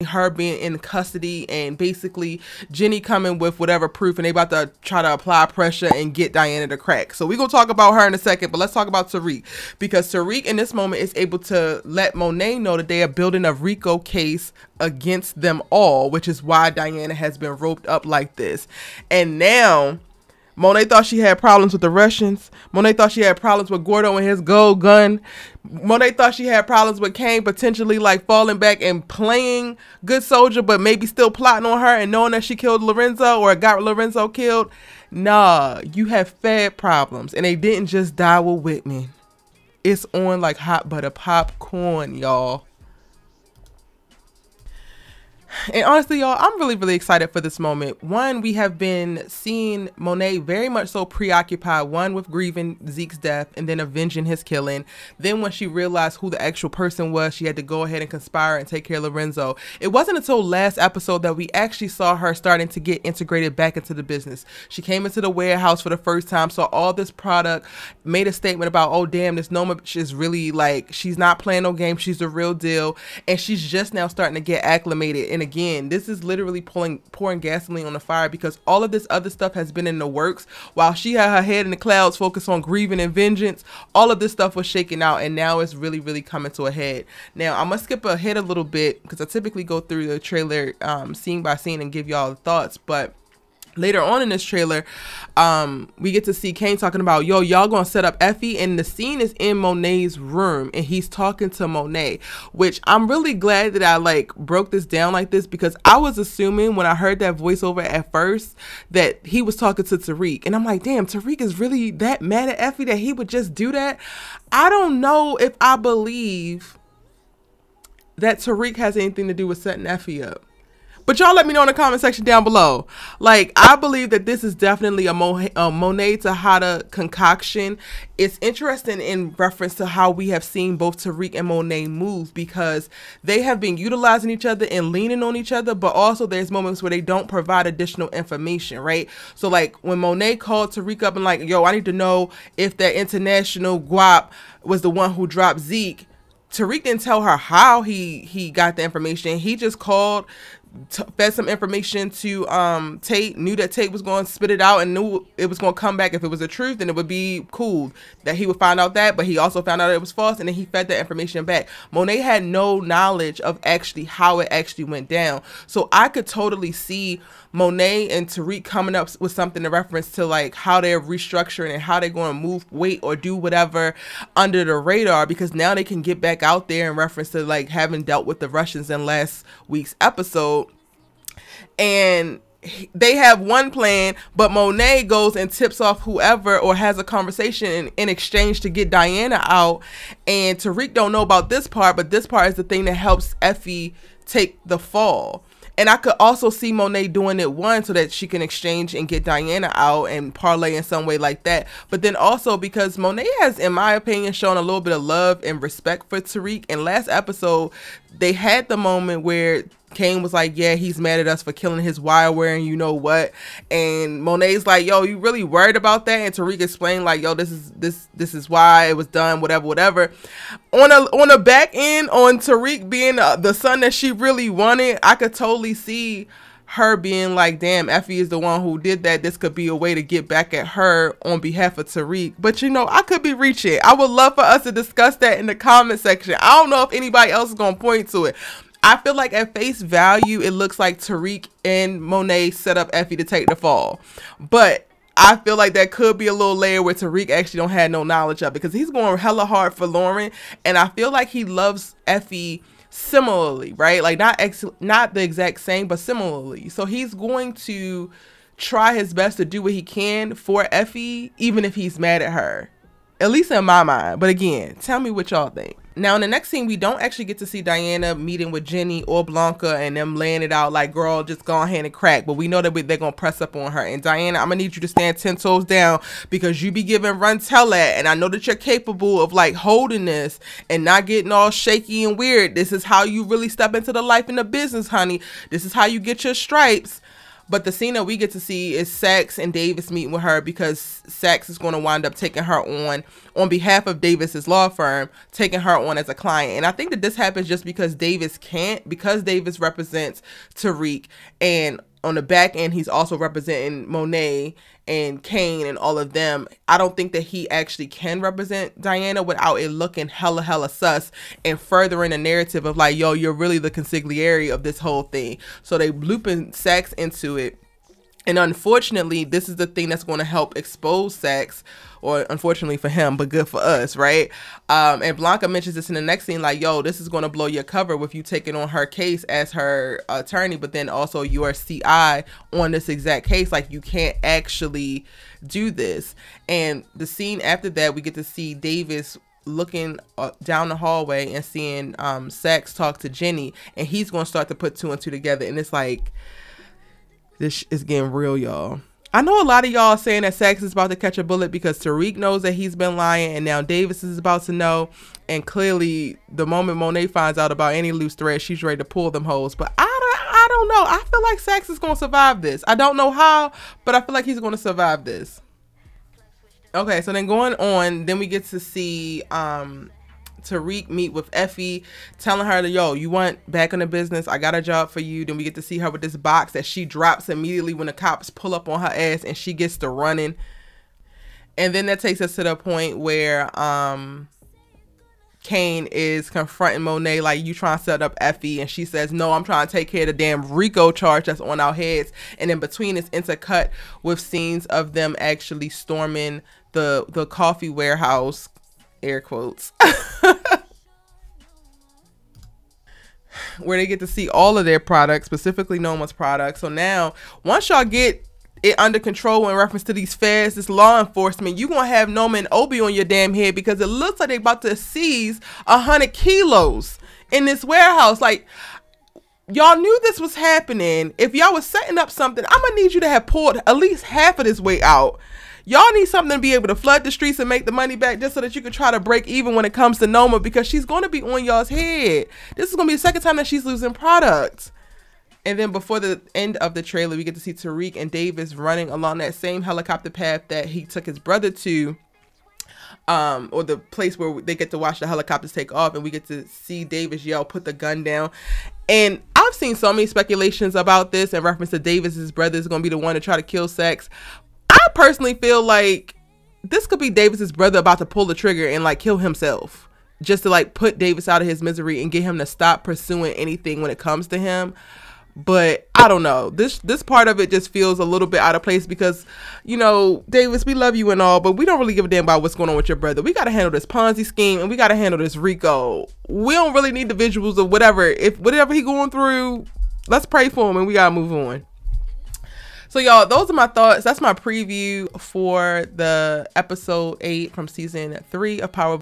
her being in custody and basically Jenny coming with whatever proof, and they about to try to apply pressure and get Diana to crack. So we're gonna talk about her in a second, but let's talk about Tariq, because Tariq in this moment is able to let Monet know that they are building a RICO case against them all, which is why Diana has been roped up like this. And now Monet thought she had problems with the Russians. Monet thought she had problems with Gordo and his gold gun. Monet thought she had problems with Kane potentially like falling back and playing good soldier, but maybe still plotting on her and knowing that she killed Lorenzo or got Lorenzo killed. Nah, you have Fed problems, and they didn't just die with Whitman. It's on like hot butter popcorn, y'all. And honestly, y'all, I'm really excited for this moment. One, we have been seeing Monet very much so preoccupied, one, with grieving Zeke's death and then avenging his killing. Then when she realized who the actual person was, she had to go ahead and conspire and take care of Lorenzo. It wasn't until last episode that we actually saw her starting to get integrated back into the business. She came into the warehouse for the first time, saw all this product, made a statement about, oh damn, this Noma is really like, she's not playing no game, she's the real deal. And she's just now starting to get acclimated. And again, this is literally pouring gasoline on the fire, because all of this other stuff has been in the works. While she had her head in the clouds focused on grieving and vengeance, all of this stuff was shaking out, and now it's really coming to a head. Now I'm gonna skip ahead a little bit because I typically go through the trailer scene by scene and give y'all the thoughts, but later on in this trailer, we get to see Kane talking about, yo, y'all gonna set up EFFIE, and the scene is in Monet's room, and he's talking to Monet, which I'm really glad that I like broke this down like this, because I was assuming when I heard that voiceover at first that he was talking to Tariq, and I'm like, damn, Tariq is really that mad at EFFIE that he would just do that? I don't know if I believe that Tariq has anything to do with setting EFFIE up. But y'all let me know in the comment section down below. Like, I believe that this is definitely a Monet Tejada concoction. It's interesting in reference to how we have seen both Tariq and Monet move, because they have been utilizing each other and leaning on each other, but also there's moments where they don't provide additional information, right? So like when Monet called Tariq up and like, yo, I need to know if that international guap was the one who dropped Zeke. Tariq didn't tell her how he got the information. He just called, fed some information to Tate, knew that Tate was going to spit it out and knew it was going to come back. If it was the truth, then it would be cool that he would find out that, but he also found out it was false, and then he fed that information back. Monet had no knowledge of actually how it actually went down. So I could totally see Monet and Tariq coming up with something in reference to like how they're restructuring and how they're going to move weight or do whatever under the radar, because now they can get back out there in reference to like having dealt with the Russians in last week's episode. And they have one plan, but Monet goes and tips off whoever or has a conversation in exchange to get Diana out. And Tariq don't know about this part, but this part is the thing that helps EFFIE take the fall. And I could also see Monet doing it, one, so that she can exchange and get Diana out and parlay in some way like that. But then also because Monet has, in my opinion, shown a little bit of love and respect for Tariq. In last episode, they had the moment where Kane was like, yeah, he's mad at us for killing his wire wearing, you know what? And Monet's like, yo, you really worried about that? And Tariq explained like, yo, this is why it was done, whatever. On a back end, on Tariq being the son that she really wanted, I could totally see her being like, damn, EFFIE is the one who did that. This could be a way to get back at her on behalf of Tariq. But you know, I could be reaching. I would love for us to discuss that in the comment section. I don't know if anybody else is going to point to it. I feel like at face value, it looks like Tariq and Monet set up EFFIE to take the fall. But I feel like that could be a little layer where Tariq actually don't have no knowledge of it, because he's going hella hard for Lauren. And I feel like he loves EFFIE similarly, right? Like not the exact same, but similarly. So he's going to try his best to do what he can for EFFIE, even if he's mad at her. At least in my mind. But again, tell me what y'all think. Now, in the next scene, we don't actually get to see Diana meeting with Jenny or Blanca and them laying it out like, girl, just go ahead and crack. But we know that they're going to press up on her. And Diana, I'm going to need you to stand 10 toes down, because you be giving run tell that. And I know that you're capable of like holding this and not getting all shaky and weird. This is how you really step into the life and the business, honey. This is how you get your stripes. But the scene that we get to see is Saxe and Davis meeting with her, because Saxe is going to wind up taking her on behalf of Davis's law firm, taking her on as a client. And I think that this happens just because Davis can't, because Davis represents Tariq, and on the back end, he's also representing Monet and Kane and all of them. I don't think that he actually can represent Diana without it looking hella sus and furthering the narrative of like, yo, you're really the consigliere of this whole thing. So they looping Saxe into it. And unfortunately, this is the thing that's going to help expose Saxe, or unfortunately for him, but good for us, right? And Blanca mentions this in the next scene, like, yo, this is going to blow your cover with you taking on her case as her attorney, but then also your CI on this exact case. Like, you can't actually do this. And the scene after that, we get to see Davis looking down the hallway and seeing Saxe talk to Jenny, and he's going to start to put two and two together. And it's like, this is getting real, y'all. I know a lot of y'all saying that Saxe is about to catch a bullet because Tariq knows that he's been lying, and now Davis is about to know. And clearly, the moment Monet finds out about any loose thread, she's ready to pull them hoes. But I don't know. I feel like Saxe is going to survive this. I don't know how, but I feel like he's going to survive this. Okay, so then going on, then we get to see Tariq meet with EFFIE, telling her that, yo, you want back in the business, I got a job for you. Then we get to see her with this box that she drops immediately when the cops pull up on her ass, and she gets to running. And then that takes us to the point where Kane is confronting Monet, like, you trying to set up EFFIE, and she says, no, I'm trying to take care of the damn RICO charge that's on our heads. And in between is intercut with scenes of them actually storming the coffee warehouse, air quotes, where they get to see all of their products, specifically Noma's products. So now, once y'all get it under control in reference to these feds, this law enforcement, you gonna have Noma and Obi on your damn head, because it looks like they about to seize 100 kilos in this warehouse. Like, y'all knew this was happening. If y'all was setting up something, I'm gonna need you to have pulled at least half of this weight out. Y'all need something to be able to flood the streets and make the money back, just so that you can try to break even when it comes to Noma, because she's going to be on y'all's head. This is going to be the second time that she's losing products. And then before the end of the trailer, we get to see Tariq and Davis running along that same helicopter path that he took his brother to, or the place where they get to watch the helicopters take off. And we get to see Davis yell, put the gun down. And I've seen so many speculations about this in reference to Davis's brother is going to be the one to try to kill Saxe. I personally feel like this could be Davis's brother about to pull the trigger and like kill himself, just to like put Davis out of his misery and get him to stop pursuing anything when it comes to him. But I don't know, this part of it just feels a little bit out of place, because, you know, Davis, we love you and all, but we don't really give a damn about what's going on with your brother. We got to handle this Ponzi scheme, and we got to handle this RICO. We don't really need the visuals of whatever he going through. Let's pray for him, and we gotta move on. So y'all, those are my thoughts. That's my preview for the episode 8 from season 3 of Power.